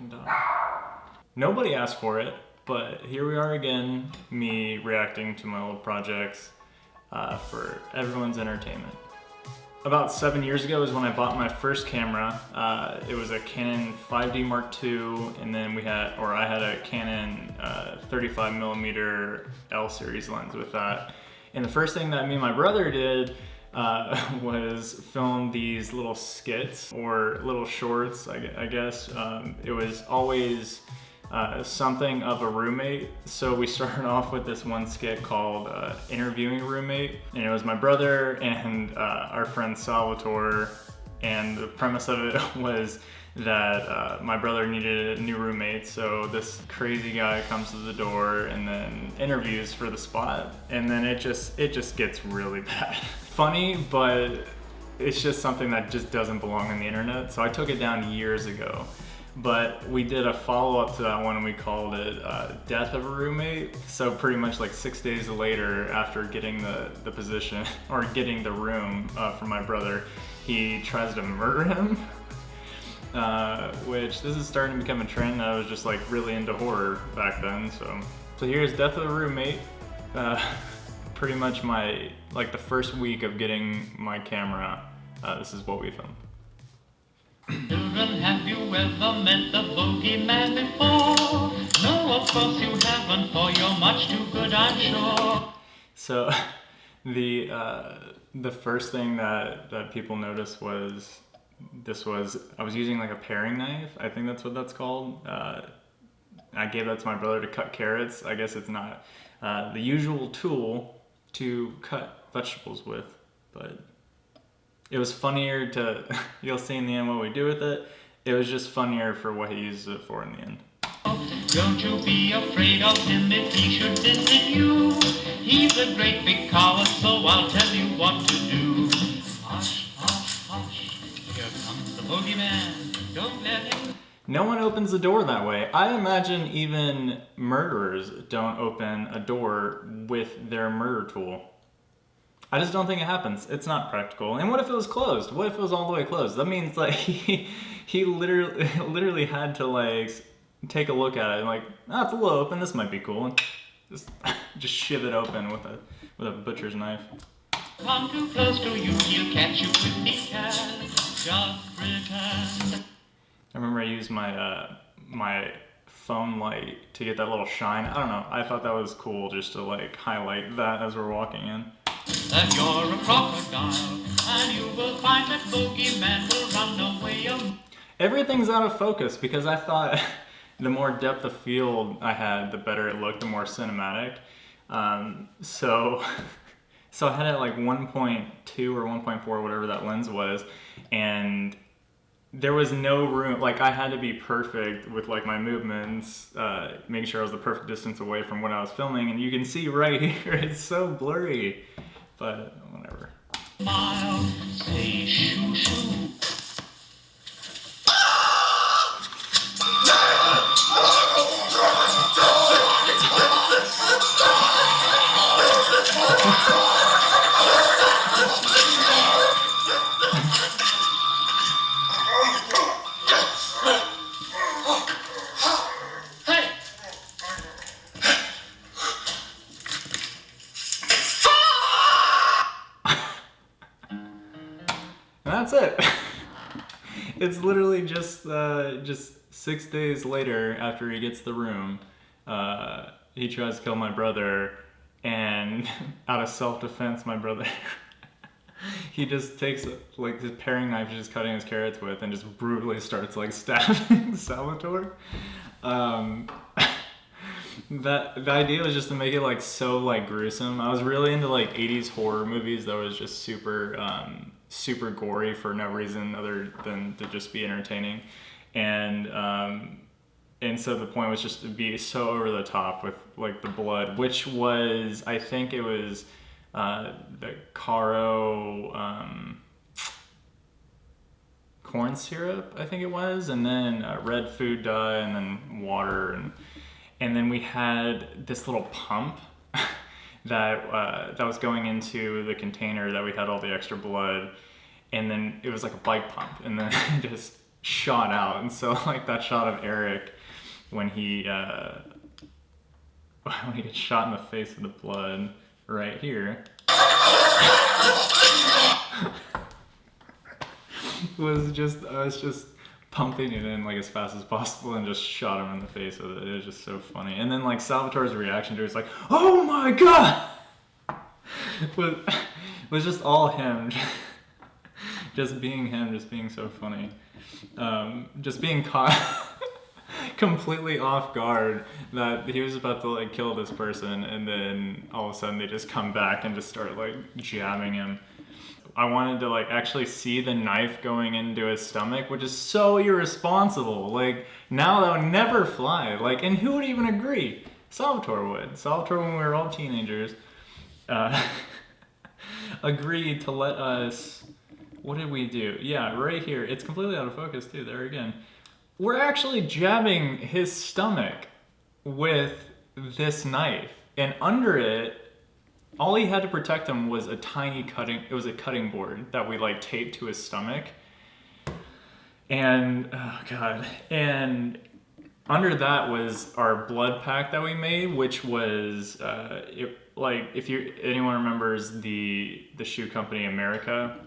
fucking dumb. Nobody asked for it, but here we are again, me reacting to my old projects for everyone's entertainment. About 7 years ago is when I bought my first camera. It was a Canon 5D Mark II, and then I had a Canon 35mm L series lens with that. And the first thing that me and my brother did was film these little skits or little shorts, I guess. It was always something of a roommate. So we started off with this one skit called Interviewing a Roommate, and it was my brother and our friend Salvatore, and the premise of it was that my brother needed a new roommate, so this crazy guy comes to the door and then interviews for the spot, and then it just gets really bad. Funny, but it's just something that just doesn't belong on the internet, so I took it down years ago. But we did a follow-up to that one and we called it Death of a Roommate. So pretty much like 6 days later, after getting the position or getting the room from my brother, he tries to murder him. Which this is starting to become a trend. I was just like really into horror back then. So here's Death of a Roommate. Pretty much the first week of getting my camera, this is what we filmed. Children, have you ever met the bogeyman before? No, of course you haven't, for you're much too good, I'm sure. So the first thing that people noticed was I was using like a paring knife. I think that's what that's called. I gave that to my brother to cut carrots. I guess it's not the usual tool to cut vegetables with, but it was funnier to, you'll see in the end what we do with it. It was just funnier for what he uses it for in the end. Don't you be afraid of him if he should visit you. He's a great big coward, so I'll tell you what to do. Hush, hush, hush, here comes the bogeyman. Don't let him. No one opens the door that way. I imagine even murderers don't open a door with their murder tool. I just don't think it happens. It's not practical. And what if it was closed? What if it was all the way closed? That means like he literally had to like take a look at it and like, oh, it's a little open. This might be cool. And just shiv it open with a butcher's knife. Come too close to you, he'll catch you if he can. Just pretend. I remember I used my phone light to get that little shine. I don't know. I thought that was cool just to like highlight that as we're walking in. That you're a crocodile, and you will find that bogeyman will run away. Everything's out of focus because I thought the more depth of field I had, the better it looked, the more cinematic. So I had it at like 1.2 or 1.4, whatever that lens was, and there was no room. Like I had to be perfect with like my movements, making sure I was the perfect distance away from what I was filming, and you can see right here, it's so blurry. But whatever. Smile, say shoo shoo. And that's it. It's literally just 6 days later after he gets the room, he tries to kill my brother, and out of self-defense, my brother, he just takes like his paring knife, just cutting his carrots with, and just brutally starts like stabbing Salvatore. The idea was just to make it like so like gruesome. I was really into like 80s horror movies that was just super gory for no reason other than to just be entertaining, and so the point was just to be so over the top with like the blood, which was, I think it was the Caro corn syrup, I think it was, and then red food dye, and then water, and then we had this little pump that was going into the container that we had all the extra blood, and then it was like a bike pump, and then it just shot out. And so like that shot of Eric when he gets shot in the face with the blood right here was just, I was just pumping it in like as fast as possible and just shot him in the face with it. It was just so funny. And then like Salvatore's reaction to it was like, oh my god, was just all him. Just being him, just being so funny. Just being caught completely off guard that he was about to like kill this person, and then all of a sudden they just come back and just start like jabbing him. I wanted to like actually see the knife going into his stomach, which is so irresponsible. Like now that would never fly. Like, and who would even agree? Salvatore would. Salvatore, when we were all teenagers, agreed to let us. What did we do? Yeah, right here. It's completely out of focus too. There again. We're actually jabbing his stomach with this knife, and under it, all he had to protect him was a tiny cutting. It was a cutting board that we like taped to his stomach, and oh god, and under that was our blood pack that we made, which was like if anyone remembers the shoe company America.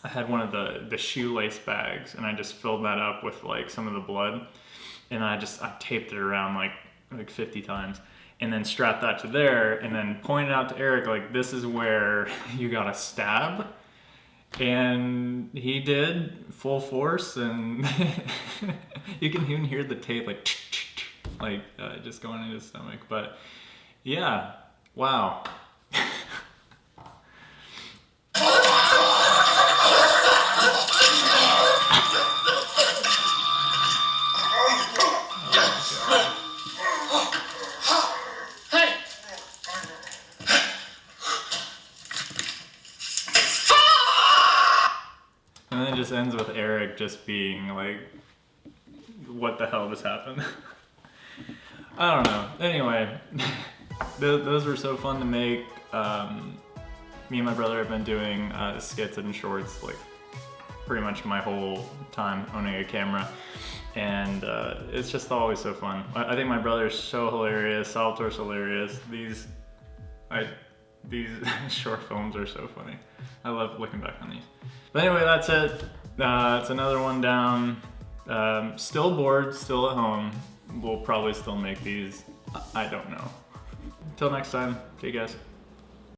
I had one of the shoelace bags, and I just filled that up with like some of the blood, and I taped it around like 50 times, and then strapped that to there, and then pointed out to Eric like, this is where you gotta stab, and he did full force, and you can even hear the tape like just going into his stomach. But yeah, wow. And then it just ends with Eric just being like, what the hell just happened? I don't know. Anyway, those were so fun to make. Me and my brother have been doing skits and shorts like pretty much my whole time owning a camera. And it's just always so fun. I think my brother's so hilarious, Salvatore's hilarious. These short films are so funny. I love looking back on these. But anyway, that's it. It's another one down. Still bored, still at home. We'll probably still make these. I don't know. Until next time, see you guys.